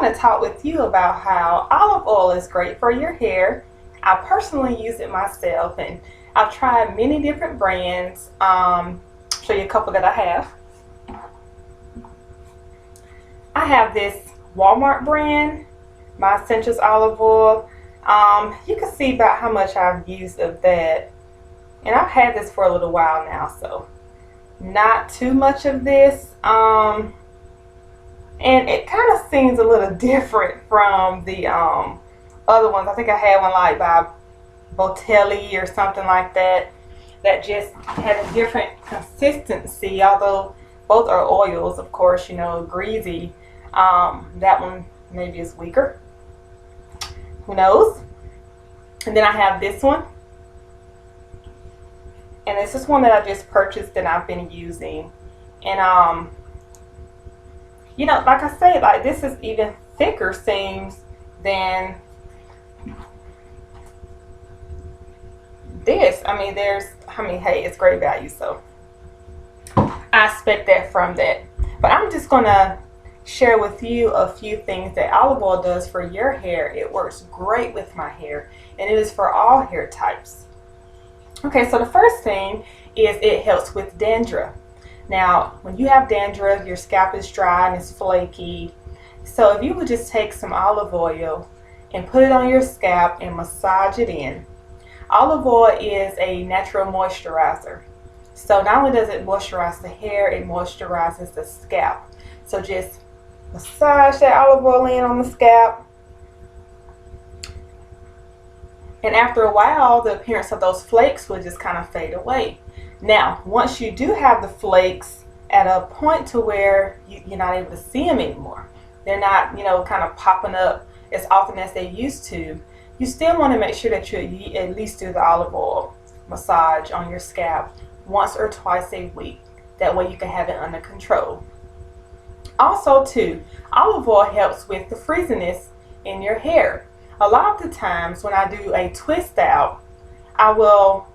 want to talk with you about how olive oil is great for your hair. I personally use it myself, and I've tried many different brands. Show you a couple that I have. I have this Walmart brand, My Essentials olive oil. You can see about how much I've used of that, and I've had this for a little while now, so not too much of this. And it kind of seems a little different from the other ones. I think I had one like by Botelli or something like that, that just had a different consistency, although both are oils, of course, you know, greasy. That one maybe is weaker, who knows. And then I have this one, and this is one that I just purchased and I've been using. And you know, like I say, like this is even thicker seems than this. I mean, hey, it's great value, so I expect that from that. But I'm just gonna share with you a few things that olive oil does for your hair. It works great with my hair, and it is for all hair types. Okay, so the first thing is it helps with dandruff. Now, when you have dandruff, your scalp is dry and it's flaky. So if you would just take some olive oil and put it on your scalp and massage it in. Olive oil is a natural moisturizer. So not only does it moisturize the hair, it moisturizes the scalp. So just massage that olive oil in on the scalp. And after a while, the appearance of those flakes will just kind of fade away. Now, once you do have the flakes at a point to where you're not able to see them anymore, they're not, you know, kind of popping up as often as they used to, you still want to make sure that you at least do the olive oil massage on your scalp once or twice a week. That way you can have it under control. Also, too, olive oil helps with the frizziness in your hair. A lot of the times when I do a twist out, I will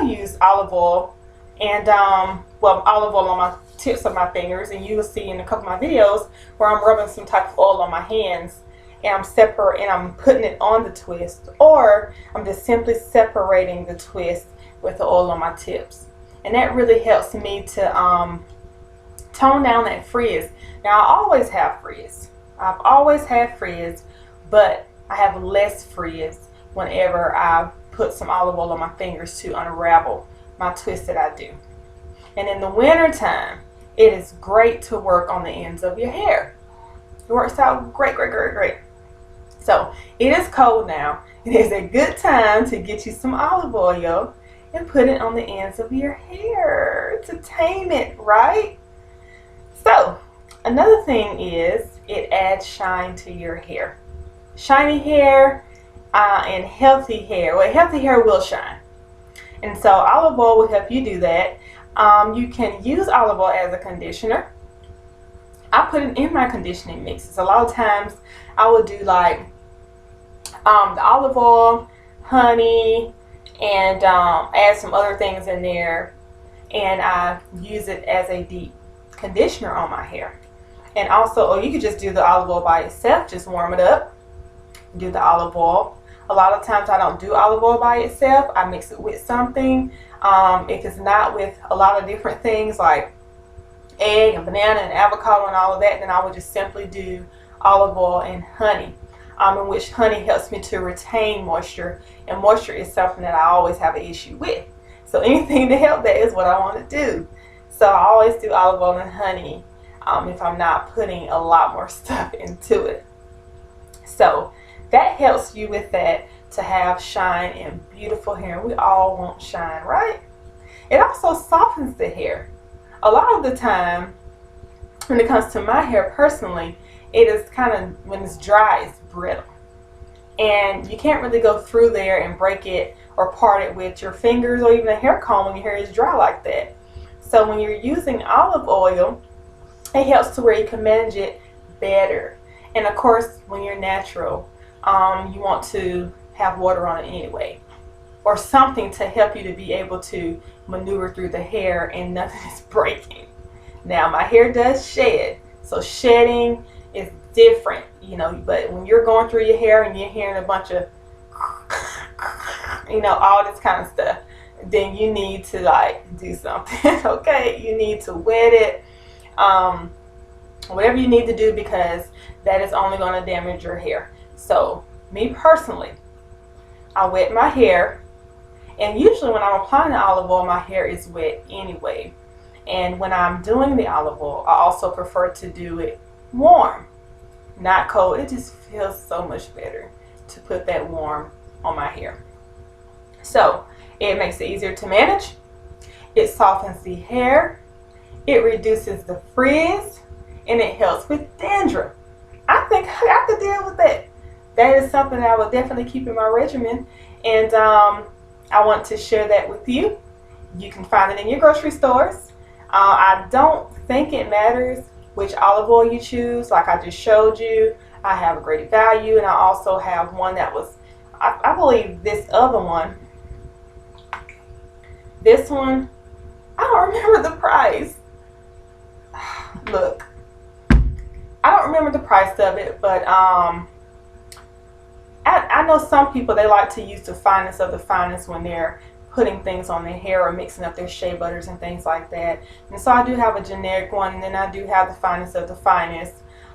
use olive oil and olive oil on my tips of my fingers, and you will see in a couple of my videos where I'm rubbing some type of oil on my hands, and I'm putting it on the twist, or I'm just simply separating the twist with the oil on my tips. And that really helps me to tone down that frizz. Now, I always have frizz. I've always had frizz, but I have less frizz whenever I put some olive oil on my fingers to unravel my twist that I do. And in the winter time, it is great to work on the ends of your hair. It works out great, great, great, great. So it is cold now. It is a good time to get you some olive oil and put it on the ends of your hair to tame it, right? So another thing is it adds shine to your hair. Shiny hair and healthy hair. Well, healthy hair will shine. And so olive oil will help you do that. You can use olive oil as a conditioner. I put it in my conditioning mixes. A lot of times I will do like the olive oil, honey, and add some other things in there, and I use it as a deep conditioner on my hair. And also, or you could just do the olive oil by itself, just warm it up, do the olive oil. A lot of times I don't do olive oil by itself. I mix it with something. If it's not with a lot of different things like egg and banana and avocado and all of that, then I would just simply do olive oil and honey, in which honey helps me to retain moisture, and moisture is something that I always have an issue with. So anything to help that is what I want to do. So I always do olive oil and honey if I'm not putting a lot more stuff into it. So that helps you with that, to have shine and beautiful hair. We all want shine, right? It also softens the hair. A lot of the time, when it comes to my hair personally, it is kind of, when it's dry, it's brittle. And you can't really go through there and break it or part it with your fingers or even a hair comb when your hair is dry like that. So when you're using olive oil, it helps to where you can manage it better. And of course, when you're natural, you want to have water on it anyway, or something to help you to be able to maneuver through the hair and nothing is breaking. Now, my hair does shed, so shedding is different, you know. But when you're going through your hair and you're hearing a bunch of, you know, all this kind of stuff, then you need to like do something. Okay, you need to wet it, whatever you need to do, because that is only going to damage your hair. So me personally, I wet my hair, and usually when I'm applying the olive oil, my hair is wet anyway. And when I'm doing the olive oil, I also prefer to do it warm, not cold. It just feels so much better to put that warm on my hair. So it makes it easier to manage. It softens the hair. It reduces the frizz, and it helps with dandruff. I think I could deal with that. That is something that I will definitely keep in my regimen, and I want to share that with you. You can find it in your grocery stores. I don't think it matters which olive oil you choose. Like I just showed you, I have a great value, and I also have one that was, I believe this other one, this one, I don't remember the price. Look, I don't remember the price of it, but I know some people, they like to use the finest of the finest when they're putting things on their hair or mixing up their shea butters and things like that. And so I do have a generic one, and then I do have the finest of the finest.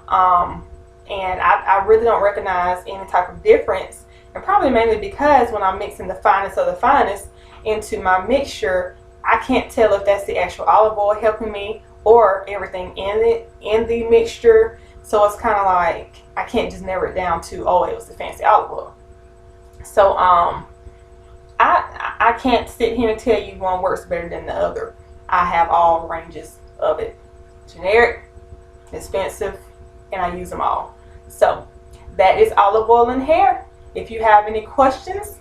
And I really don't recognize any type of difference, and probably mainly because when I'm mixing the finest of the finest into my mixture, I can't tell if that's the actual olive oil helping me or everything in the mixture. So it's kind of like I can't just narrow it down to, oh, it was the fancy olive oil. So I can't sit here and tell you one works better than the other. I have all ranges of it. Generic, expensive, and I use them all. So that is olive oil in hair. If you have any questions,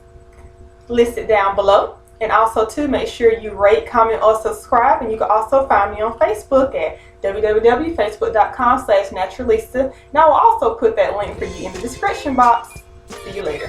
list it down below. And also too, make sure you rate, comment, or subscribe. And you can also find me on Facebook at www.facebook.com/naturalisa. And I will also put that link for you in the description box. See you later.